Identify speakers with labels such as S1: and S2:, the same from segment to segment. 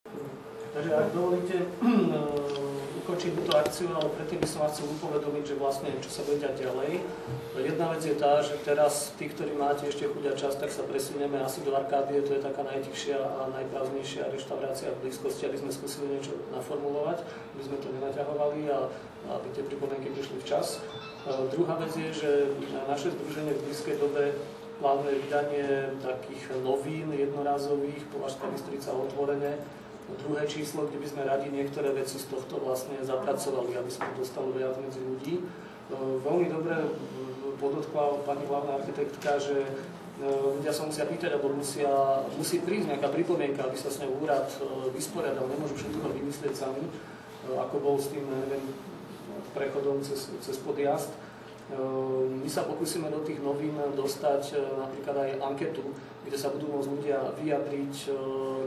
S1: Takže ak dovolíte, ukončím túto akciu, ale predtým by som vás chcel upovedomiť, že vlastne čo sa bude diať ďalej. Jedna vec je tá, že teraz tí, ktorí máte ešte chuť a čas, tak sa presunieme asi do Arkádie, to je taká najtichšia a najprázdnejšia reštaurácia v blízkosti, aby sme skúsili niečo naformulovať, aby sme to nenaťahovali a aby tie pripomienky prišli včas. Druhá vec je, že naše združenie v blízkej dobe plánuje vydanie takých novín jednorazových, Považská Bystrica otvorené. Druhé číslo, kde by sme radi niektoré veci z tohto vlastne zapracovali, aby sme dostali viac medzi ľudí. Veľmi dobre podotkla pani hlavná architektka, že ľudia sa musia pýtať, alebo musí prísť nejaká pripomienka, aby sa s ňou úrad vysporiadal. Nemôžu všetko vymyslieť sami, ako bol s tým, neviem, prechodom cez podjazd. My sa pokúsime do tých novín dostať napríklad aj anketu, kde sa budú môcť ľudia vyjadriť,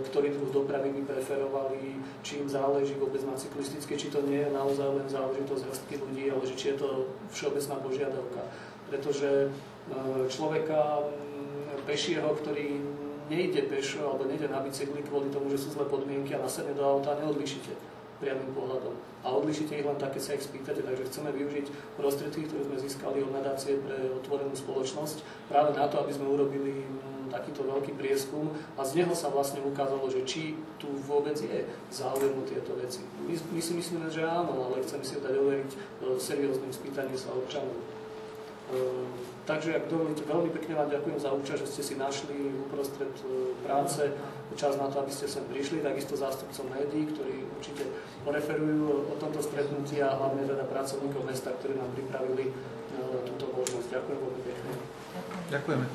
S1: ktorý druh dopravy by preferovali, či im záleží vôbec na cyklistické, či to nie je naozaj len záležitosť hrstky ľudí, ale že či je to všeobecná požiadavka. Pretože človeka pešieho, ktorý nejde pešo alebo nejde na bicykli kvôli tomu, že sú zlé podmienky a nasadne do auta, neodlišíte priamým pohľadom. A odlišíte ich len tak, keď sa ich spýtate, takže chceme využiť prostriedky, ktoré sme získali od nadácie pre otvorenú spoločnosť, práve na to, aby sme urobili takýto veľký prieskum a z neho sa vlastne ukázalo, že či tu vôbec je záujem o tieto veci. My si myslíme, že áno, ale chceme si dať overiť serióznym spýtaním sa občanov. Takže, ak dovolíte, veľmi pekne vám ďakujem za účasť, že ste si našli uprostred práce čas na to, aby ste sem prišli, takisto zástupcom médií, ktorí určite poreferujú o tomto stretnutí a hlavne teda pracovníkov mesta, ktorí nám pripravili túto možnosť. Ďakujem veľmi pekne.
S2: Ďakujeme.